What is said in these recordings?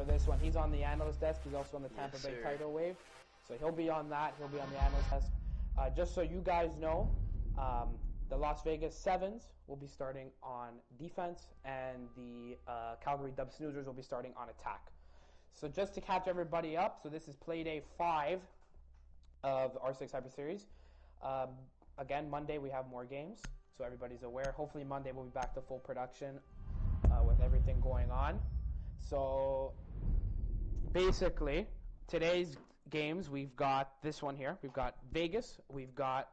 this one. He's on the analyst desk. He's also on the Tampa Bay title wave. So he'll be on that. He'll be on the analyst desk. Just so you guys know, the Las Vegas Sevens will be starting on defense, and the Calgary Snoozers will be starting on attack. So just to catch everybody up, so this is play day 5 of the R6 Hyper Series. Again, Monday we have more games, so everybody's aware. Hopefully Monday we'll be back to full production with everything going on. So basically, today's games, we've got this one here. We've got Vegas, we've got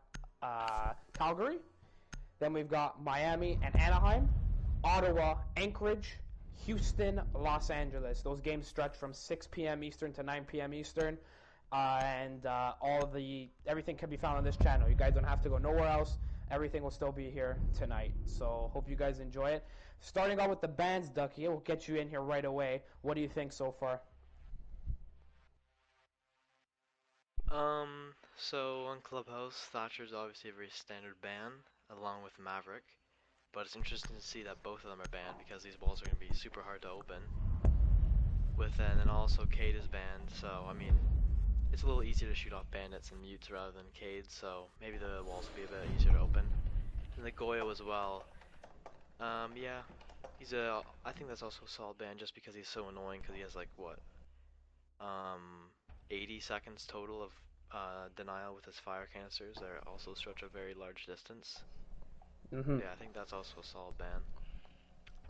Calgary, then we've got Miami and Anaheim, Ottawa, Anchorage, Houston, Los Angeles. Those games stretch from 6 p.m. Eastern to 9 p.m. Eastern. And everything can be found on this channel. You guys don't have to go nowhere else. Everything will still be here tonight. So hope you guys enjoy it. Starting out with the bands, Ducky, we'll get you in here right away. What do you think so far? So on Clubhouse, Thatcher's obviously a very standard ban, along with Maverick. But it's interesting to see that both of them are banned because these walls are going to be super hard to open. And then also Cade is banned, so I mean, it's a little easier to shoot off bandits and mutes rather than Cade, so maybe the walls will be a bit easier to open. And the Goyo as well. Yeah, I think that's also a solid ban just because he's so annoying because he has like, what, 80 seconds total of denial with his fire canisters that also stretch a very large distance. Yeah, I think that's also a solid ban.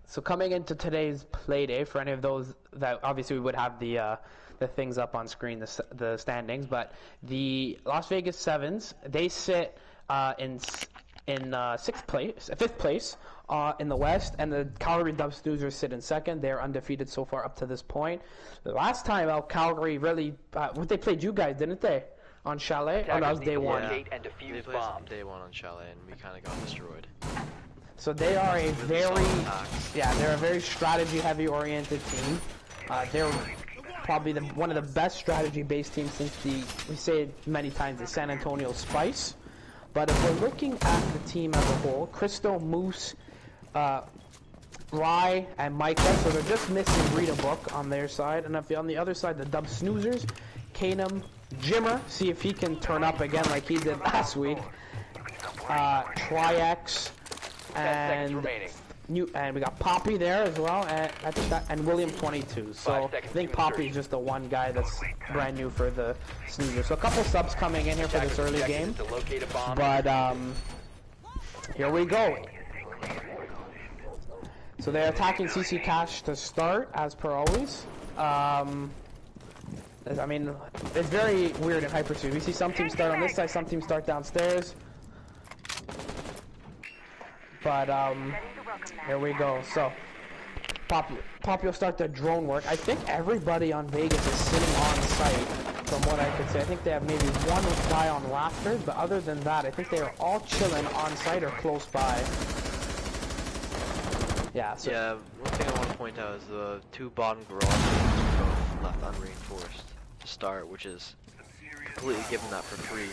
So coming into today's play day, for any of those that obviously we would have the things up on screen, the standings, but the Las Vegas Sevens, they sit in 5th place in the West, and the Calgary Snoozers sit in 2nd. They're undefeated so far up to this point. The last time out, Calgary really, they played you guys, didn't they? On Chalet? Or that was day 1? Yeah, they played day 1 on Chalet, and we kind of got destroyed. So they are a they're a very strategy-heavy oriented team. They're probably one of the best strategy-based teams since we say it many times, the San Antonio Spice. But if we're looking at the team as a whole, Crystal, Moose, Rye, and Micah, so they're just missing Rita Book on their side. And if on the other side, the Dub Snoozers, Kanum, Jimmer, see if he can turn up again like he did last week. Triax, and we got Poppy there as well, and William 22. So I think Poppy's just the one guy that's brand new for the Snoozers. So a couple subs coming in here for this early game, but here we go. So they're attacking CC Cash to start, as per always. I mean, it's very weird in Hyper Series. We see some teams start on this side, some teams start downstairs. But here we go. So Poppy will start the drone work. I think everybody on Vegas is sitting on site, from what I could say. I think they have maybe one guy on rafters, but other than that, I think they are all chilling on site or close by. Yeah. So yeah. One thing I want to point out is the 2 bottom garages are both left unreinforced to start, which is completely given that for free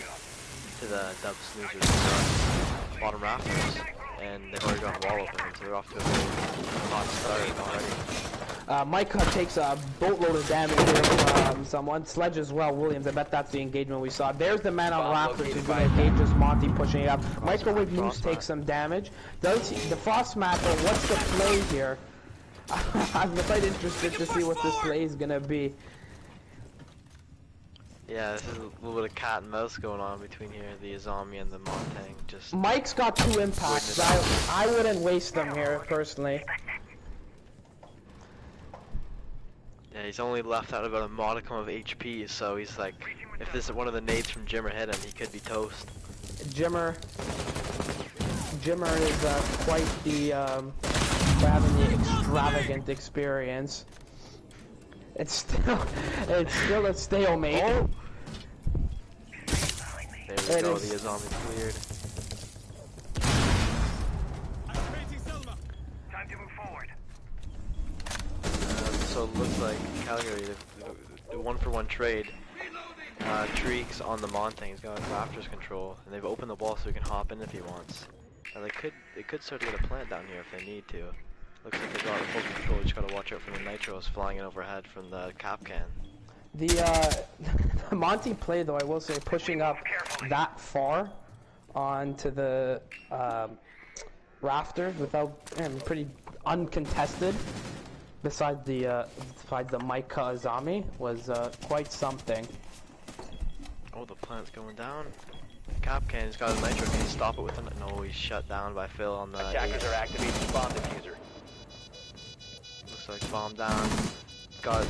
to the Dub Snoozers to start bottom rafters. And they've already got a wall open, so they're off to a very hot start already. Micah takes a boatload of damage here from someone. Sledge as well, Williams. I bet that's the engagement we saw. There's the man on rafters who's going to engage as Monty pushing it up. Microwave Moose takes some damage. Does he, the Frostmaster, what's the play here? I'm quite interested to see what this play is going to be. Yeah, this is a little bit of cat and mouse going on between here, the Azami and the Montang. Just Mike's got 2 impacts. I wouldn't waste them here, personally. Yeah, he's only left out about a modicum of HP, so he's like, if this is one of the nades from Jimmer hit him, he could be toast. Jimmer is quite the, having the extravagant experience. It's still a stalemate. Oh. There we go, the Azami cleared. Time to move forward. So it looks like Calgary, the 1-for-1 trade. Treeks on the Montang, he's got Raptors control, and they've opened the wall so he can hop in if he wants. They could start to get a plant down here if they need to. Looks like they got the full control. You just gotta watch out for the nitros flying in overhead from the cap can. The Monty play, though, I will say, pushing up that far onto the rafters without, pretty uncontested, besides the Mike Azami, was quite something. Oh, the plant's going down. Cap can, he's got a nitro, can he stop it with him? No, he's shut down by Phil on the Attackers are activating bomb diffuser. Looks like bomb down. Got a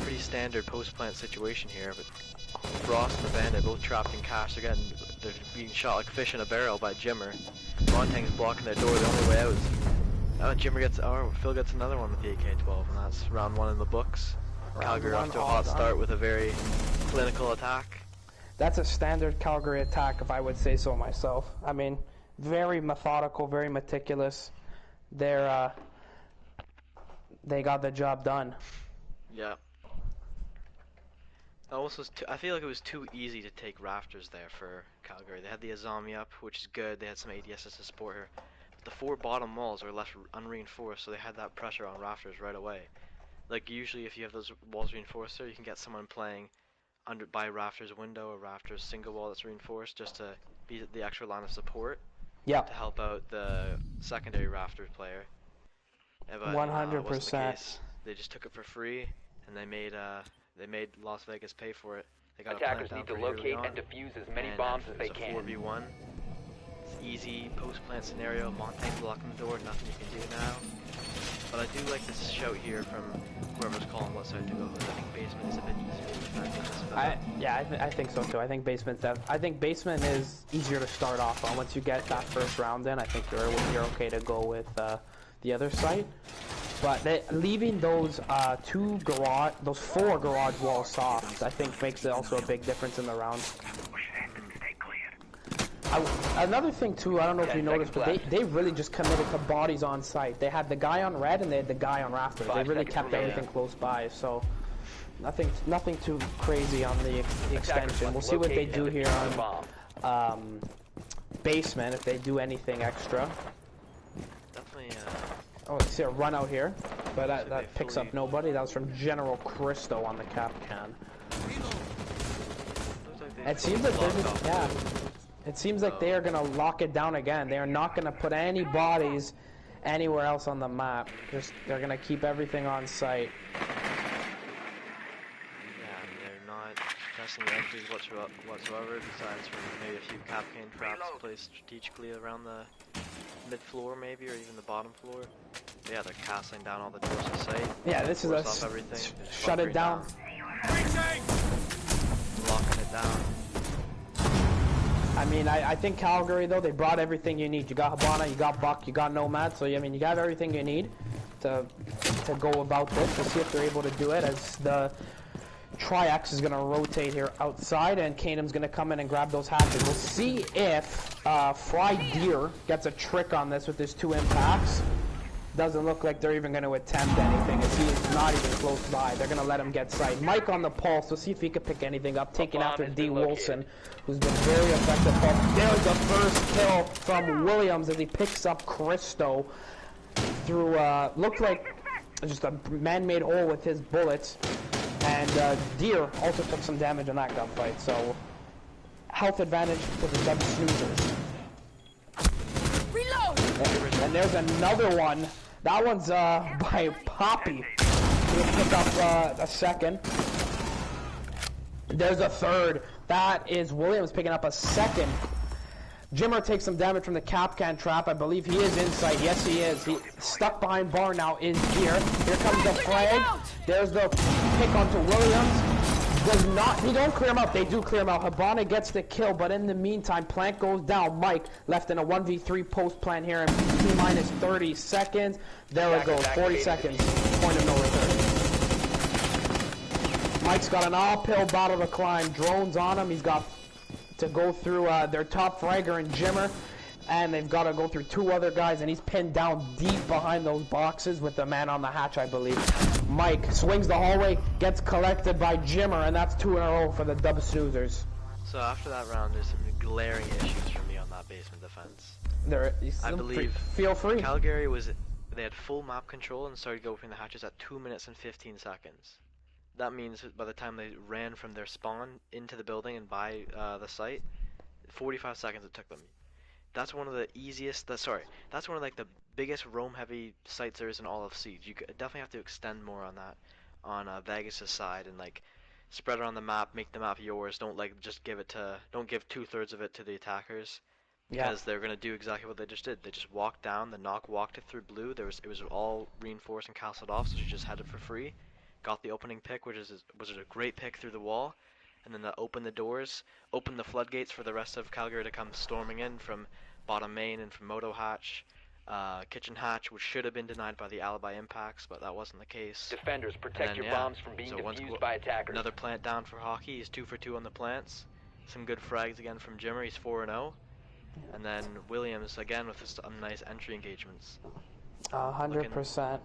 pretty standard post-plant situation here, but Frost and the Bandit both trapped in cash. They're being shot like fish in a barrel by Jimmer. Montang's blocking their door. The only way out is Phil gets another one with the AK-12, and that's round 1 in the books. Calgary off to a hot start with a very clinical attack. That's a standard Calgary attack, if I would say so myself. I mean, very methodical, very meticulous. They got the job done. Yeah. I feel like it was too easy to take rafters there for Calgary. They had the Azami up, which is good. They had some ADSs to support her. But the 4 bottom walls are left unreinforced, so they had that pressure on rafters right away. Like usually if you have those walls reinforced there, you can get someone playing by rafters window or rafters single wall that's reinforced just to be the extra line of support. Yeah. To help out the secondary rafters player. 100%. They just took it for free, and they made Las Vegas pay for it. They got Attackers need to locate and defuse as many bombs as they can. It's a 4v1. It's easy post-plant scenario. Montaigne blocking the door. Nothing you can do now. But I do like this shout here from whoever's calling what side to go. I think basement is a bit easier to defend than this. I think so too. I think basement is easier to start off on. Once you get that first round in, I think you're okay to go with the other site. But leaving those 4 garage walls soft, I think makes it also a big difference in the round. Another thing too, I don't know if you noticed, but they really just committed to bodies on site. They had the guy on red and they had the guy on rafters. They really kept everything close by, so nothing too crazy on the extension. We'll see what they do here on basement, if they do anything extra. Definitely. Oh, I see a run out here, but that picks up nobody. That was from General Christo on the cap can. It seems like it seems like they are going to lock it down again. They are not going to put any bodies anywhere else on the map. They're going to keep everything on site. Yeah, they're not testing the entries whatsoever, besides from maybe a few capcan traps placed strategically around the mid-floor maybe, or even the bottom floor. But yeah, they're castling down all the doors to site. Yeah, this is shut it down. Locking it down. I mean, I think Calgary, though, they brought everything you need. You got Habana, you got Buck, you got Nomad, so, I mean, you got everything you need to go about this. We'll see if they're able to do it, as the Tri-X is going to rotate here outside, and Kanum's going to come in and grab those hatches. We'll see if Fry Deer gets a trick on this with his 2 impacts. Doesn't look like they're even going to attempt anything, as he is not even close by. They're going to let him get sight. Mike on the pulse. We'll see if he can pick anything up. Taking after D. Wilson, who's been very effective. There's the first kill from Williams as he picks up Christo through, looked like just a man-made hole with his bullets. And Deer also took some damage in that gunfight. So, health advantage for the double snoozers. Reload! And there's another one. That one's by Poppy. He'll pick up a second. There's a third. That is Williams picking up a second. Jimmer takes some damage from the Capcan trap. I believe he is inside. Yes, he is. He stuck behind bar now is here. Here comes the flag. There's the pick onto Williams. He don't clear him out. They do clear him out. Habana gets the kill, but in the meantime, Plant goes down. Mike left in a 1v3 post plant here in T-minus 30 seconds. There we go. 40 seconds. Point of no return. Mike's got an uphill battle to climb. Drones on him. He's got to go through their top fragger and Jimmer, and they've got to go through 2 other guys, and he's pinned down deep behind those boxes with the man on the hatch, I believe. Mike swings the hallway, gets collected by Jimmer, and that's 2 in a row for the Dub Snoozers. So after that round, there's some glaring issues for me on that basement defense. I believe. Feel free. Calgary they had full map control and started opening the hatches at 2 minutes and 15 seconds. That means by the time they ran from their spawn into the building and by the site, 45 seconds it took them. That's one of the easiest. That's one of like the biggest roam-heavy sites there is in all of Siege. You definitely have to extend more on that, on Vegas' side, and like spread it on the map, make the map yours. Don't like just don't give 2/3 of it to the attackers, because they're gonna do exactly what they just did. They just walked down. The knock walked it through blue. It was all reinforced and castled off, so she just headed for free. Got the opening pick, was a great pick through the wall, and then that opened the doors, opened the floodgates for the rest of Calgary to come storming in from bottom main and from Moto Hatch, kitchen hatch, which should have been denied by the alibi impacts, but that wasn't the case. Defenders, protect your bombs from being defused by attackers. Another plant down for Hockey. He's 2 for 2 on the plants. Some good frags again from Jimmer. He's 4-0. And then Williams again with some nice entry engagements. 100%.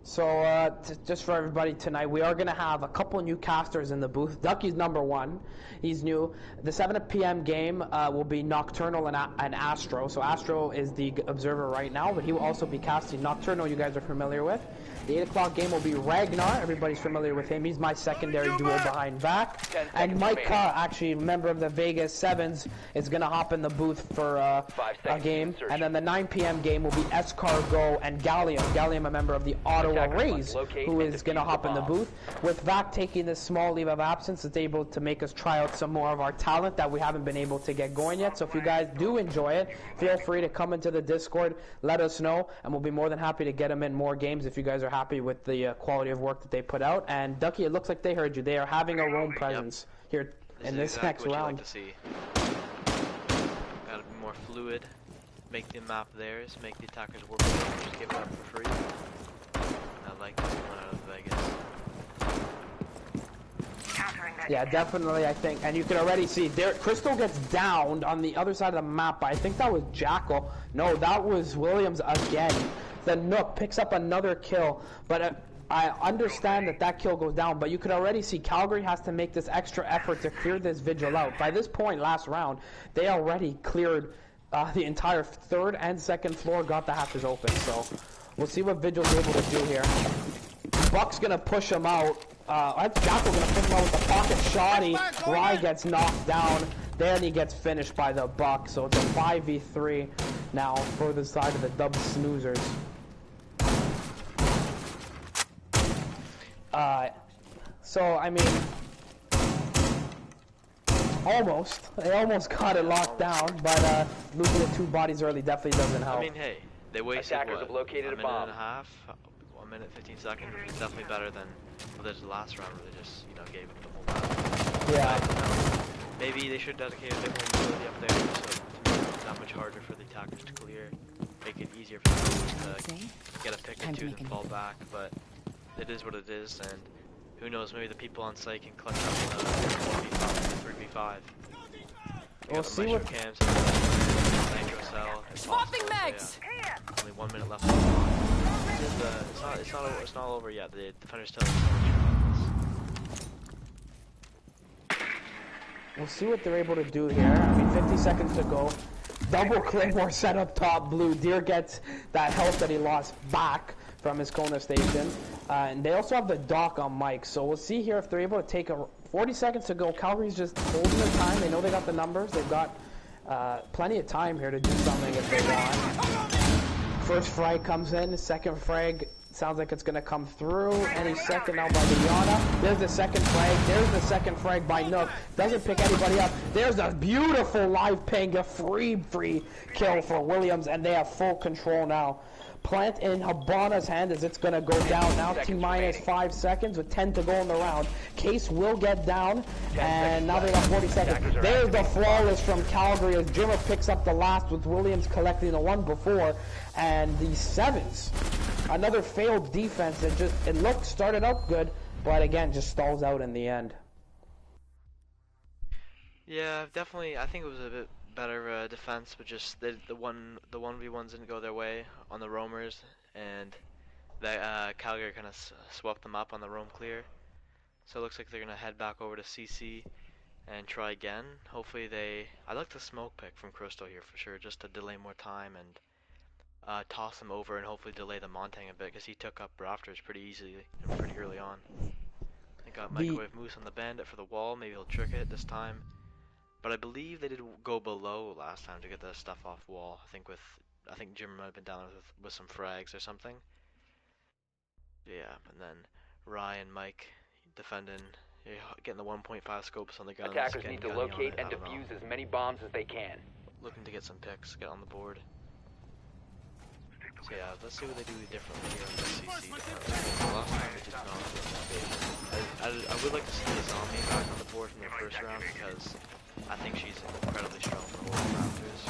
So just for everybody tonight, we are going to have a couple new casters in the booth. Ducky's #1. He's new. The 7 p.m. game will be Nocturnal and Astro. So Astro is the observer right now, but he will also be casting Nocturnal, you guys are familiar with. The 8 o'clock game will be Ragnar. Everybody's familiar with him. He's my secondary duo behind back. And Mike actually, member of the Vegas Sevens, is going to hop in the booth for a game. And then the 9 p.m. game will be Escargot and Gallium. Gallium, a member of the Ottawa Rays, who is going to hop in the booth. With Vac taking this small leave of absence, it's able to make us try out some more of our talent that we haven't been able to get going yet. So if you guys do enjoy it, feel free to come into the Discord, let us know, and we'll be more than happy to get them in more games if you guys are happy with the quality of work that they put out. And Ducky, it looks like they heard you. They are having a roam presence here in this next round. Like to see. Gotta be more fluid, make the map theirs, make the attackers work with them, just give it up for free. I like this one out of Vegas. Yeah, definitely, I think. And you can already see there, Crystal gets downed on the other side of the map, but I think that was Jackal. No, that was Williams again. The Nook picks up another kill, but I understand that kill goes down, but you could already see Calgary has to make this extra effort to clear this vigil out. By this point, last round, they already cleared the entire 3rd and 2nd floor, got the hatches open. So we'll see what Vigil's able to do here. Buck's going to push him out. Jackal going to push him out with the pocket shoddy. Rye gets knocked down. Then he gets finished by the Buck. So it's a 5v3 now for the side of the Dub Snoozers. So, I mean, they almost got it locked down, but losing the 2 bodies early definitely doesn't help. I mean, hey, they wasted Attackers have located a minute and a half, 1 minute 15 seconds, which is definitely better than what they did last round, where they just, gave up the whole map. Yeah. But, maybe they should dedicate a bit more mobility up there, so to make it that much harder for the attackers to clear, make it easier for them to get a pick or 2 and fall back, but it is what it is, and who knows, maybe the people on site can clutch up in a 4v5, 3v5. We'll see what... Cams, Swapping mags! Yeah. Only 1 minute left. It's not over yet. The defenders still We'll see what they're able to do here. I mean, 50 seconds to go. Double Claymore set up top blue. Deer gets that health that he lost back from his Kona station. And they also have the dock on Mike. So we'll see here if they're able to take 40 seconds to go. Calgary's just holding their time. They know they got the numbers. They've got plenty of time here to do something if they want. First frag comes in. Second frag sounds like it's going to come through any second now by Diana. There's the second frag. There's the second frag by Nook. Doesn't pick anybody up. There's a beautiful live ping. A free kill for Williams, and they have full control now. Plant in Habana's hand as it's going to go down now. T-minus 5 seconds with 10 to go in the round. Case will get down, and now they got 40 seconds. There's the flawless from Calgary as Jimmer picks up the last with Williams collecting the one before. And the Sevens, another failed defense that started out good, but again, just stalls out in the end. Yeah, definitely. I think it was a bit better defense, but just the 1v1s didn't go their way on the roamers, and Calgary kind of swept them up on the roam clear. So it looks like they're gonna head back over to CC and try again. Hopefully I like the smoke pick from Crystal here for sure, just to delay more time and toss him over and hopefully delay the Montang a bit, because he took up Rafters pretty easily and pretty early on. I got Microwave Moose on the Bandit for the wall. Maybe he'll trick it this time. But I believe they did go below last time to get the stuff off wall. I think Jim might have been down with some frags or something. Yeah, and then Ryan, Mike defending, getting the 1.5 scopes on the guns. Attackers need to locate and defuse as many bombs as they can. Looking to get some picks, get on the board. So yeah, let's see what they do differently here in the CC department. Last time they did not do that big. I would like to see the zombie back on the board from the first round, because I think she's incredibly strong for all the Raptors.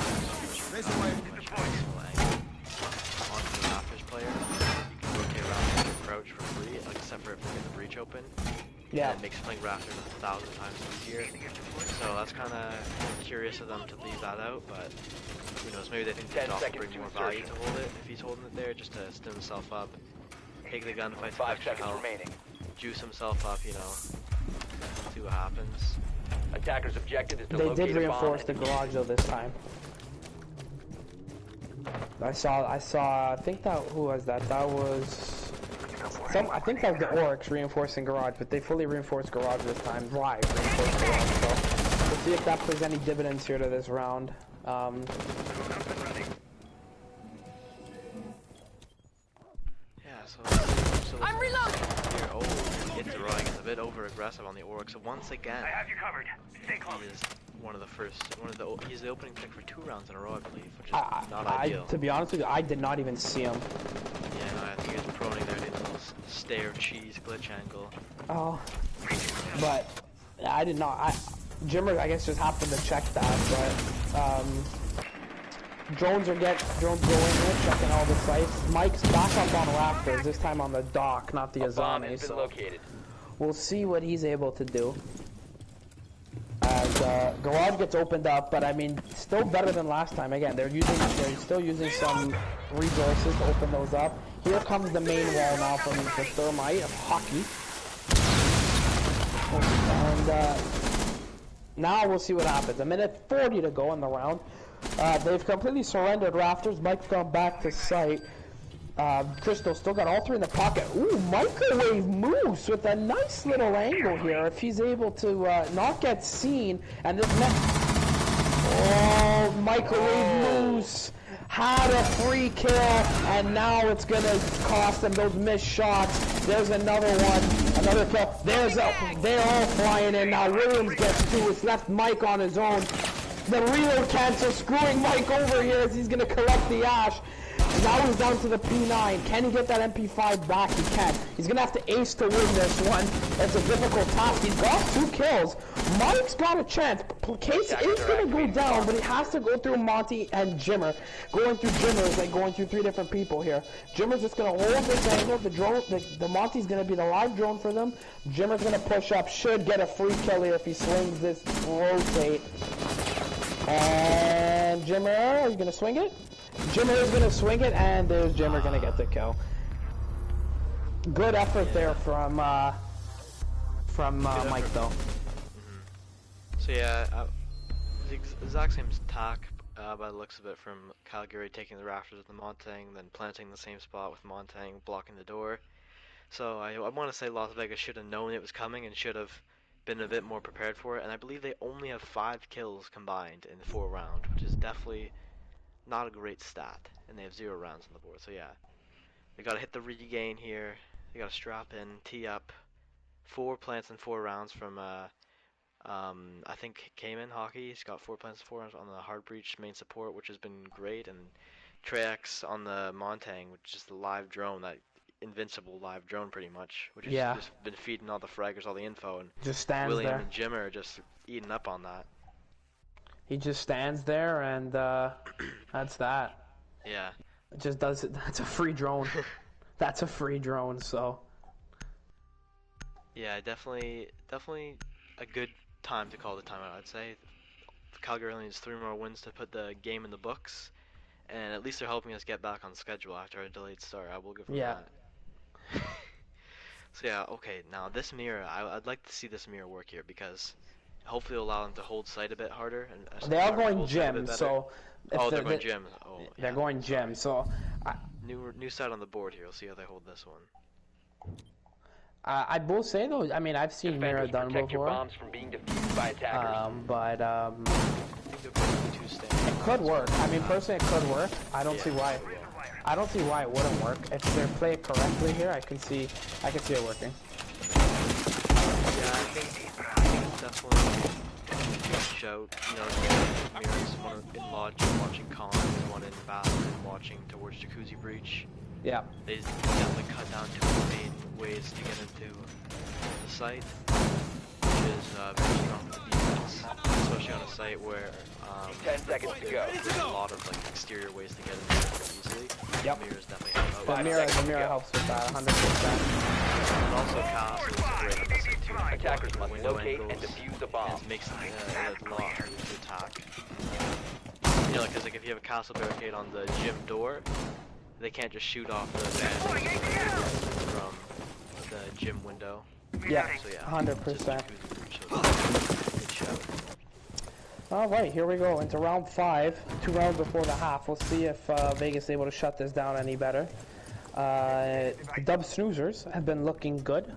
Onto the Raptors player, you can rotate around and approach for free, like except for if you get the breach open. Yeah. And it makes playing Raptors 1,000 times easier. So that's kind of curious of them to leave that out, but who knows, maybe they think the Doc will bring more value to hold it if he's holding it there, just to stim himself up, take the gunfight to extra health, juice himself up, you know, see what happens. Attackers' objective is to locate a bomb. They did reinforce the garage though this time. I saw, I think that, who was that? That was I think that was the Oryx reinforcing garage, but they fully reinforced garage this time. Live reinforced garage, so we'll see if that plays any dividends here to this round. Yeah, so I'm reloading. Here, oh, it's Roy gets a bit over aggressive on the Oryx. So once again, I have you covered. Stay close. He is he's the opening pick for 2 rounds in a row, I believe, which is not ideal. To be honest with you, I did not even see him. Yeah, no, I think he was proning there, doing a little stair cheese glitch angle. Oh, but I did not. Jimmer, I guess, just happened to check that, but drones going in here, checking all the sites. Mike's back up on Raptors, this time on the dock, not the Azami, so located. We'll see what he's able to do. As garage gets opened up, but I mean, still better than last time. Again, they're still using some resources to open those up. Here comes the main wall now from the Thermite of Hockey. And now we'll see what happens. A minute 40 to go in the round. They've completely surrendered Rafters. Mike's gone back to site. Crystal still got all 3 in the pocket. Ooh, Microwave Moose with a nice little angle here. If he's able to not get seen, and this Microwave Moose had a free kill, and now it's gonna cost them those missed shots. There's another one, another kill. They're all flying in now. Williams gets 2. It's left Mike on his own. The reload cancel, screwing Mike over here as he's gonna collect the ash. Now he's down to the P9. Can he get that MP5 back? He can. He's going to have to ace to win this one. It's a difficult task. He's got 2 kills. Mike's got a chance. Case is going to go down, but he has to go through Monty and Jimmer. Going through Jimmer is like going through 3 different people here. Jimmer's just going to hold this angle. The Monty's going to be the live drone for them. Jimmer's going to push up. Should get a free kill here if he swings this rotate. And Jimmer, are you going to swing it? Jimmer is going to swing it, and there's Jimmer going to get the kill. Good effort there from Mike, though. So yeah, the exact same attack by the looks of it from Calgary, taking the Rafters with the Montang, then planting the same spot with Montang, blocking the door. So I want to say Las Vegas should have known it was coming and should have been a bit more prepared for it, and I believe they only have 5 kills combined in the 4 round, which is definitely not a great stat, and they have 0 rounds on the board. So yeah, they gotta hit the regain here. They gotta strap in, tee up. 4 plants and 4 rounds from I think Cayman Hockey. He's got 4 plants and 4 rounds on the hard breach main support, which has been great, and Trex on the Montang, which is the live drone, that invincible live drone pretty much, which has just been feeding all the fraggers all the info, and just stands William there. And Jimmer are just eating up on that. He just stands there, and that's that. Yeah. It just does it. That's a free drone. That's a free drone, so. Yeah, definitely a good time to call the timeout, I'd say. Calgary only needs 3 more wins to put the game in the books, and at least they're helping us get back on schedule after a delayed start. I will give them that. So yeah, okay, now this mirror, I'd like to see this mirror work here, because hopefully allow them to hold sight a bit harder. And They are going gym, so... they're going gym. Oh, yeah, they're going gym, so... New side on the board here. We'll see how they hold this one. I will say, though, I mean, I've seen Mira done protect before. your bombs from being defused by attackers. But, Two it could work. I mean, personally, it could work. I don't see why... I don't see why it wouldn't work. If they're played correctly here, I can see it working. Yeah, I think it's definitely a shout. You know, Mira's one in lodge watching Colin, one in bathroom watching towards Jacuzzi Breach. Yeah. They definitely cut down two of the main ways to get into the site, which is very strong for the defense, especially on a site where 10 seconds to go. There's a lot of like exterior ways to get in there easily. Yep. Mira's definitely help out. The mirror helps with that 100%. And also Castle is great on this too. Attackers must Window locate and angles, defuse a bomb. and it makes it a lot harder to attack. You know, because like if you have a castle barricade on the gym door, they can't just shoot off the from the gym window. Yeah, so, yeah 100%. Good shout. All right, here we go into round 5. 2 rounds before the half. We'll see if Vegas is able to shut this down any better. The Dub Snoozers have been looking good.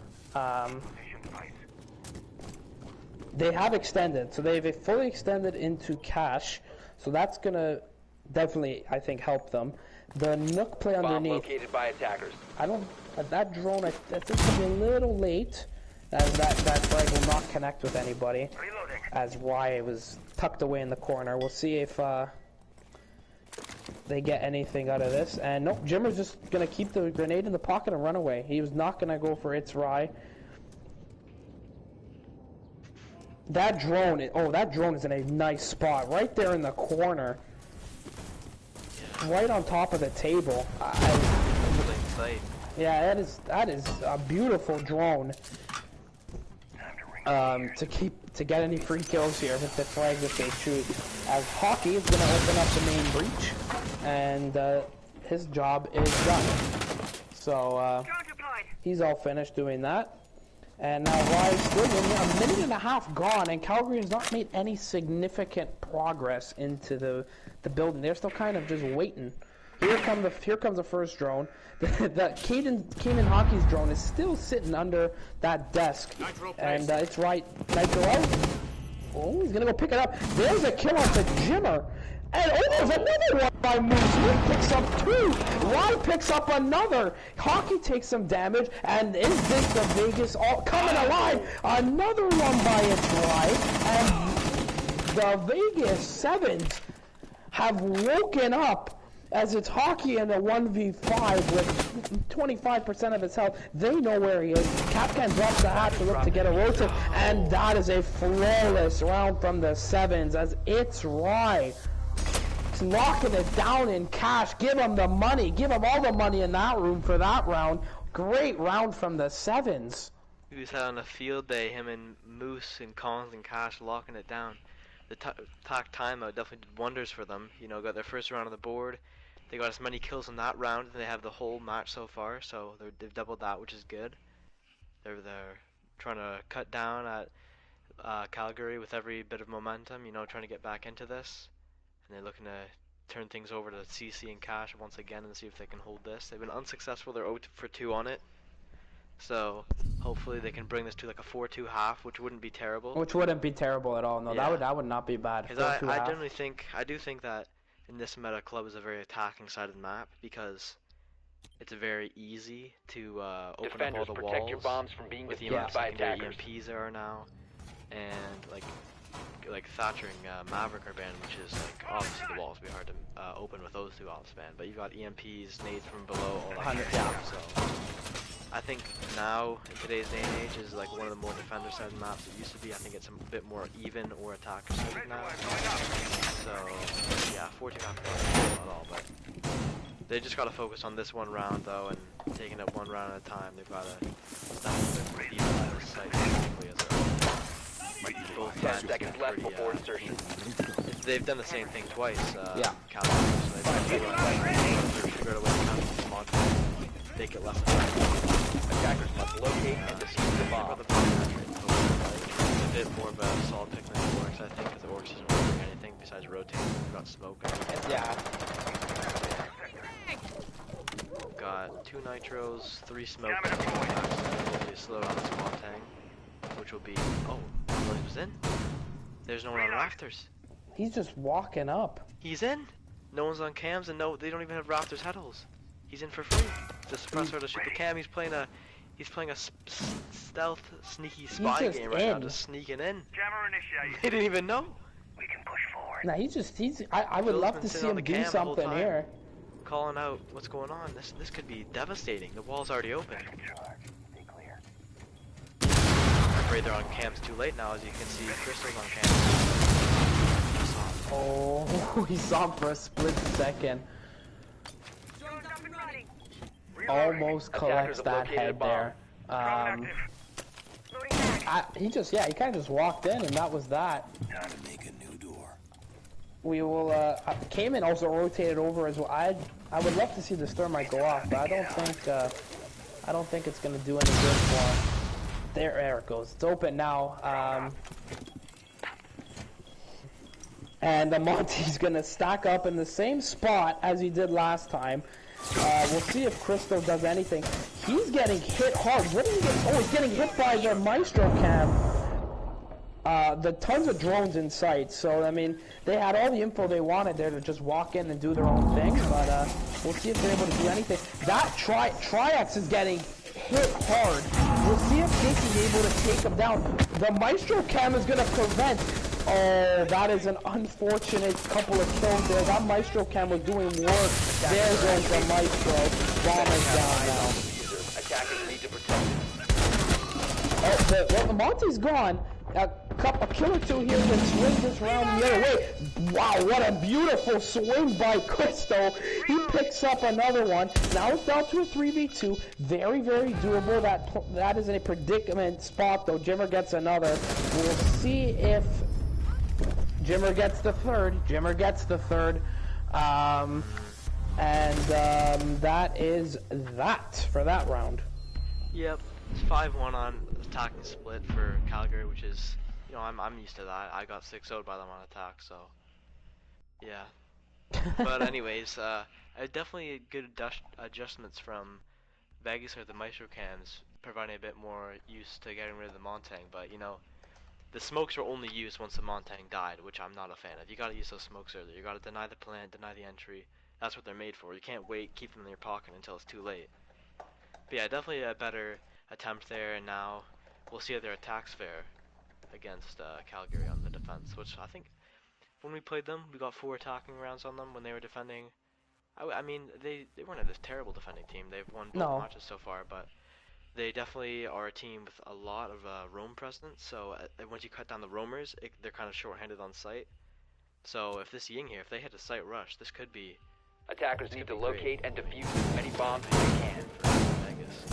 They have extended, so they've fully extended into cash. So that's gonna definitely, I think, help them. The Nook play Bomb underneath. located by attackers. I don't. That drone, I think, it's gonna be a little late. As that frag will not connect with anybody. As Y was tucked away in the corner. We'll see if they get anything out of this. And nope, Jimmer's just gonna keep the grenade in the pocket and run away. He was not gonna go for its Rye. That drone is in a nice spot, right there in the corner, right on top of the table. Yeah, that is a beautiful drone. To get any free kills here with the flag that they choose. As Hockey is going to open up the main breach, and his job is done. So he's all finished doing that. And now Rye's still a minute and a half gone, and Calgary has not made any significant progress into the building. They're still kind of just waiting. Here comes the first drone. The Keenan Hockey's drone is still sitting under that desk, and it's right. Nitro out. Oh, he's gonna go pick it up. There's a kill off the Jimmer. And there's another one by Moose. He picks up 2. Rye picks up another. Hockey takes some damage. And is this the Vegas all coming alive? Another one by its Rye. And the Vegas 7s have woken up as it's Hockey in a 1v5 with 25% of his health. They know where he is. Capcan drops the hat to look to get a rotate. And that is a flawless round from the 7s as it's Rye. Locking it down in cash. Give him the money. Give him all the money in that room for that round. Great round from the 7s. He was on a field day, him and Moose and Collins and Cash locking it down. The attack timeout definitely did wonders for them. You know, got their first round on the board. They got as many kills in that round as they have the whole match so far, so they've doubled that, which is good. They're trying to cut down at Calgary with every bit of momentum, you know, trying to get back into this. And they're looking to turn things over to CC and Cash once again and see if they can hold this. They've been unsuccessful. They're 0 for 2 on it. So hopefully they can bring this to like a 4-2 half, which wouldn't be terrible. Which wouldn't be terrible at all. No, yeah. that would not be bad. Because I do think that in this meta, club is a very attacking side of the map because it's very easy to open up all the walls your bombs from being with the defused by secondary attackers. EMPs there are now, and like Thatcher and Maverick are banned, which is like obviously the walls would be hard to open with those two ops banned. But you've got EMPs, nades from below, all that kind of stuff. So I think now in today's day and age is like one of the more defender sided maps. It used to be. I think it's a bit more even or attacker sided now. So yeah, 14 not at all, but they just got to focus on this one round though, and taking it one round at a time. They've got to stop the defense site basically as a. Both 10 seconds left before insertion. They've done the same thing twice. Yeah. Calgary, so they've figured out a way to counter this monster, make it less effective. Attackers must locate and defuse the bomb. It's a bit more of a solid pick than the Orcs, I think, because the Orcs isn't really doing anything besides rotating. We've got smoke. Yeah. Got 2 nitros, 3 smoke, hopefully slow down this Montang, which will be. Oh, Williams in. There's no one on rafters. He's just walking up. He's in. No one's on cams, and no, they don't even have rafters head holes. He's in for free. The suppressor to shoot the cam. He's playing a stealth, sneaky spy game right now, just sneaking in. Jammer initiated. They didn't even know. We can push forward. Nah, I would love to see him do something here. Calling out what's going on. This could be devastating. The wall's already open. I'm afraid they're on cams too late now, as you can see. Crystal's on cams. Oh, he saw him for a split second. Almost collects that head there. He kind of just walked in, and that was that. Time to make a new door. We will. Cayman also rotated over as well. I would love to see the Thermite go off, but I don't think it's gonna do any good for him. There it goes. It's open now. And the Monty's gonna stack up in the same spot as he did last time. We'll see if Crystal does anything. He's getting hit hard. What is he getting? Oh, he's getting hit by the Maestro cam. The tons of drones in sight. So, I mean, they had all the info they wanted there to just walk in and do their own thing. But we'll see if they're able to do anything. That Triax is getting hit hard. We'll see if this is able to take him down. The Maestro cam is going to prevent. Oh, that is an unfortunate couple of kills there. That Maestro cam was doing work. There goes the Maestro. Bomb is down now. Attackers need to protect it. Oh, the Monty's gone. A kill or two here to swing this round the other way. Wow, what a beautiful swing by Cristo. He picks up another one. Now it's down to a 3v2. Very, very doable. That is in a predicament spot, though. Jimmer gets another. We'll see if Jimmer gets the third. That is that for that round. Yep, it's 5-1 on attacking split for Calgary, which is, I'm used to that. I got 6-0'd by them on attack, so yeah. But anyways, definitely good adjustments from Vegas with the Maestro cams, providing a bit more use to getting rid of the Montang. But the smokes are only used once the Montang died, which I'm not a fan of. You gotta use those smokes earlier. You gotta deny the plant, deny the entry. That's what they're made for. You can't keep them in your pocket until it's too late. But yeah, definitely a better attempt there, and now we'll see how their attacks fare against Calgary on the defense, which I think when we played them, we got 4 attacking rounds on them when they were defending. I mean, they weren't a terrible defending team. They've won both matches so far, but they definitely are a team with a lot of roam presence, so once you cut down the roamers, they're kind of short-handed on site. So if this Ying here, if they hit a site rush, this could be... Attackers need to locate and defuse as many bombs as they can. Vegas.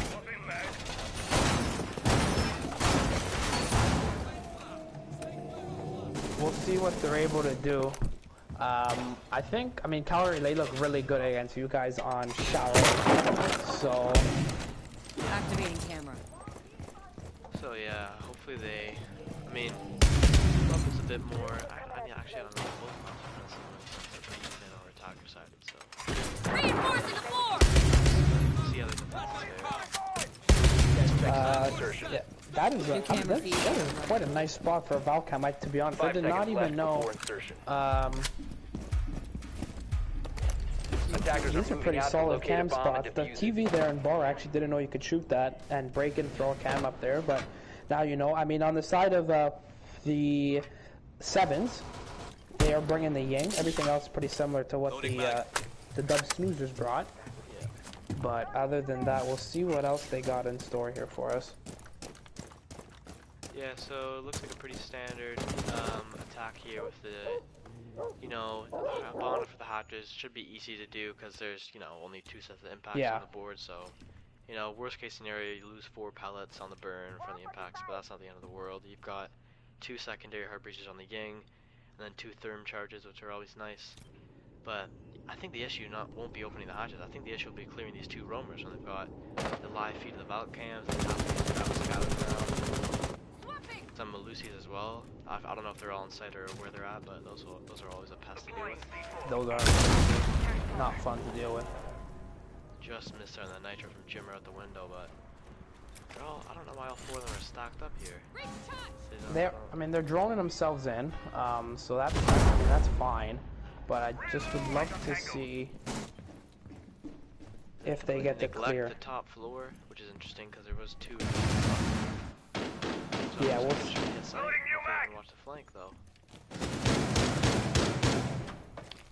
We'll see what they're able to do. I mean, Calgary, they look really good against you guys on Shower. So... Activating camera. So yeah, hopefully they... I mean, love is a bit more... I mean, actually, I don't know. Both matches are pretty even or attacker sided, so... Reinforcing the floor! See how they defend yeah, that is quite a nice spot for a Valcam, to be honest. I did not even know. These are pretty solid cam spots. The TV there in bar actually didn't know you could shoot that and break and throw a cam up there, but now you know. I mean, on the side of the sevens, they are bringing the Ying. Everything else is pretty similar to what the Dub Snusers brought. Yeah. But other than that, we'll see what else they got in store here for us. Yeah, so it looks like a pretty standard attack here with the, bond for the hatches. Should be easy to do because there's, only 2 sets of impacts on the board. So, worst case scenario, you lose 4 pellets on the burn from the impacts, but that's not the end of the world. You've got 2 secondary heart breaches on the Ying, and then 2 therm charges, which are always nice. But I think the issue won't be opening the hatches. I think the issue will be clearing these 2 roamers when they've got the live feed of the Valk cams, the scouting ground, some Malusi's as well. I don't know if they're all inside or where they're at, but those are always a pest to deal with. Those are not fun to deal with. Just missed on the nitro from Jimmer out the window, but they're all, I don't know why all 4 of them are stacked up here. I mean, they're droning themselves in, so that's fine. But I just would love to see if they get to clear. The top floor, which is interesting because there was 2. So yeah, we'll watch the flank though.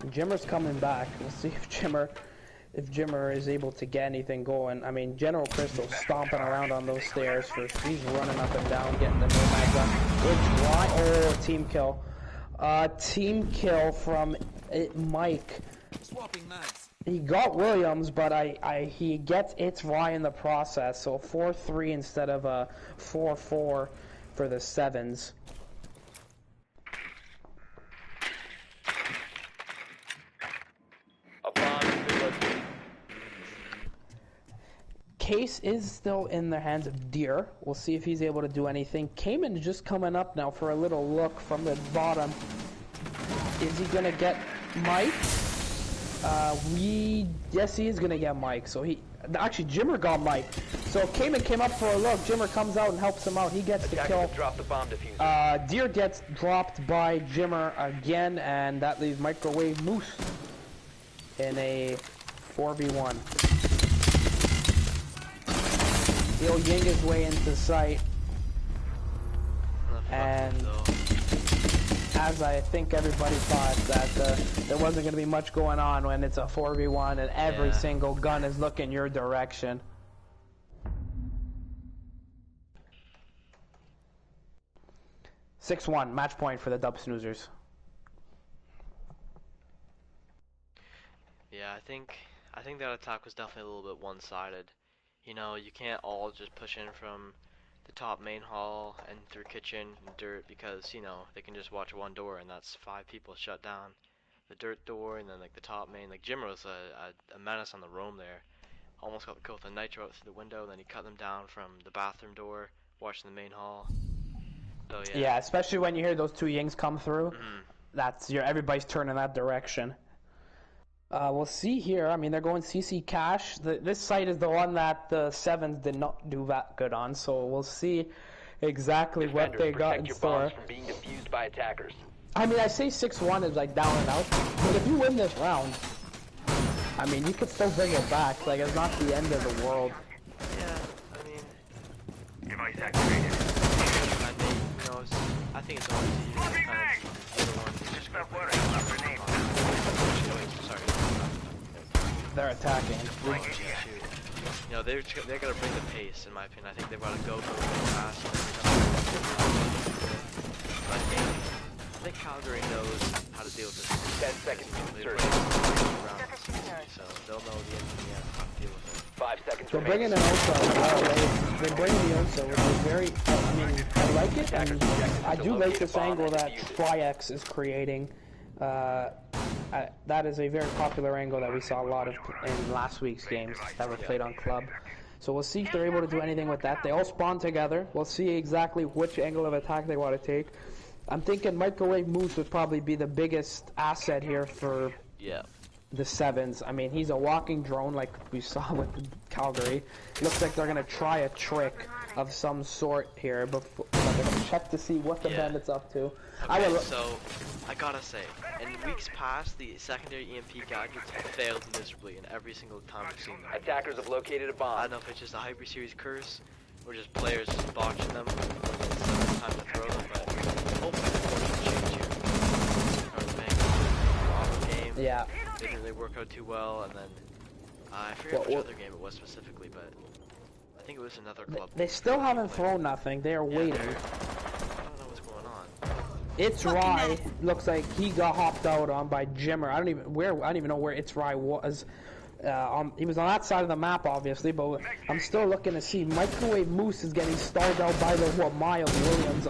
Jimmer's coming back. We'll see if Jimmer is able to get anything going. I mean, General Crystal's stomping around on those stairs. He's running up and down, getting the nomads up. It's right. Oh, team kill. Team kill from Mike. Swapping mags. He got Williams, but he gets It's Rye in the process. So 4-3 instead of a 4-4 for the 7s. Case is still in the hands of Deer. We'll see if he's able to do anything. Cayman is just coming up now for a little look from the bottom. Is he gonna get Mike? Yes, he is gonna get Mike. So actually Jimmer got Mike. So Cayman came up for a look. Jimmer comes out and helps him out. He gets the kill. Drop the bomb diffuser. Deer gets dropped by Jimmer again, and that leaves Microwave Moose in a 4v1. He'll ying his way into sight, and as I think everybody thought that there wasn't going to be much going on when it's a 4v1 and every single gun is looking your direction. (6-1) match point for the Dub Snoozers. Yeah, I think that attack was definitely a little bit one-sided. You know, you can't all just push in from the top main hall and through kitchen and dirt because, you know, they can just watch one door and that's 5 people shut down. The dirt door and then like the top main. Like Jimmer was a menace on the roam there. Almost got the kill with the nitro out through the window, then he cut them down from the bathroom door, watching the main hall. So yeah, especially when you hear those 2 yings come through. Everybody's turning that direction. We'll see here. I mean, they're going CC Cash. This site is the one that the 7s did not do that good on, so we'll see exactly what they got in store. From being defused by attackers. I mean, I say 6-1 is like down and out, but if you win this round, I mean, you could still bring it back. Like, it's not the end of the world. Yeah, I mean, Device activated. I think it's always easy to kind of the other one. Just stop worrying about their name. Sorry. They're attacking. You know, they're gonna bring the pace, in my opinion. I think they've got to go fast. But I think Calgary knows how to deal with this. 10 seconds to They insert. so they'll know the end how to deal with it. 5 seconds They're remaining. bringing an Osa as well. They're bringing the Osa, which is very, I mean, I like it, and I do like this angle that Tri-X is creating. That is a very popular angle that we saw a lot of in last week's games that were played on Club. So we'll see if they're able to do anything with that. They all spawn together. We'll see exactly which angle of attack they want to take. I'm thinking Microwave Moose would probably be the biggest asset here for the 7s. I mean, he's a walking drone like we saw with Calgary. Looks like they're going to try a trick of some sort here, but they're going to check to see what the bandit's up to. Okay, so I gotta say, in weeks past, the secondary EMP gadgets have failed miserably in every single time we've seen them. Attackers have located a bomb. I don't know if it's just a Hyper Series curse, or just players just botching them. It's time to throw them, but hopefully the course will change here. Or the bank, game. Yeah. They didn't really work out too well, and then I forget which other game it was specifically, but I think it was another club. They still haven't thrown nothing. They are waiting. I don't know what's going on. It's Rye looks like he got hopped out on by Jimmer. I don't even know where It's Rye was. He was on that side of the map, obviously, but I'm still looking to see. Microwave Moose is getting stalled out by the Miles Williams,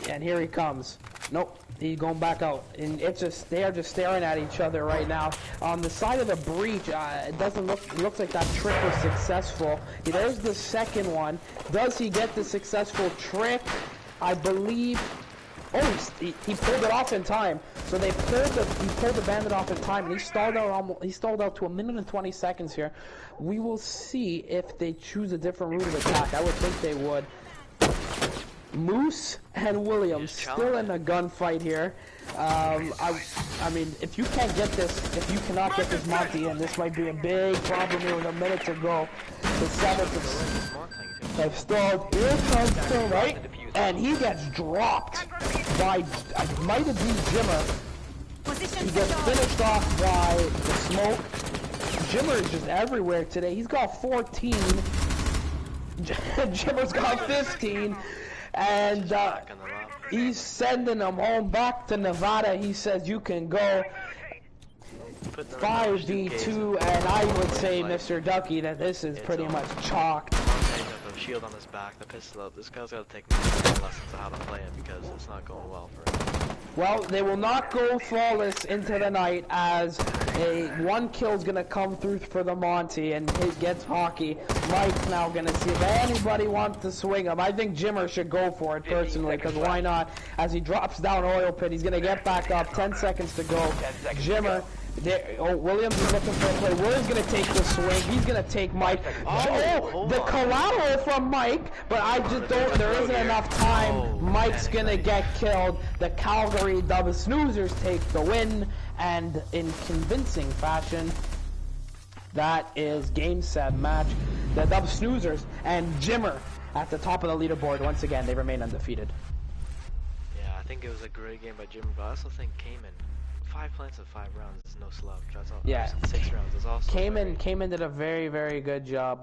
and here he comes. Nope, he's going back out, and they are just staring at each other right now. On the side of the breach, it doesn't look. It looks like that trick was successful. There's the second one. Does he get the successful trick? I believe Oh, he pulled it off in time. So he pulled the bandit off in time, and he stalled out to 1 minute and 20 seconds here. We will see if they choose a different route of attack. I would think they would. Moose and Williams still in a gunfight here. I mean, if you cannot get this Monty in, this might be a big problem here with a minute to go. The seventh have stalled. Here comes Phil, right? And he gets dropped by, might have been Jimmer. He gets finished off by the smoke. Jimmer is just everywhere today. He's got 14. Jimmer's got 15. And he's sending them home back to Nevada. He says you can go 5v2, and I would say, Mr. Ducky, that this is pretty much chalked. The shield on his back, the pistol up. This guy's got to take lessons on how to play it because it's not going well for him. Well, they will not go flawless into the night as one kill's going to come through for the Monty and he gets hockey. Mike's now going to see if anybody wants to swing him. I think Jimmer should go for it personally because why not? As he drops down oil pit, he's going to get back up. 10 seconds to go. Jimmer. Williams is looking for a play. Williams going to take the swing. He's going to take Mike. The collateral from Mike, but I just don't. There isn't enough time. Mike's going to get killed. The Calgary Snoozers take the win, and in convincing fashion, that is Game 7 match. The Snoozers and Jimmer at the top of the leaderboard once again. They remain undefeated. Yeah, I think it was a great game by Jimmer, but I also think Cayman. 5 plants in 5 rounds is no slouch. That's all. Yeah. 6 rounds is also. Cayman did a very, very good job.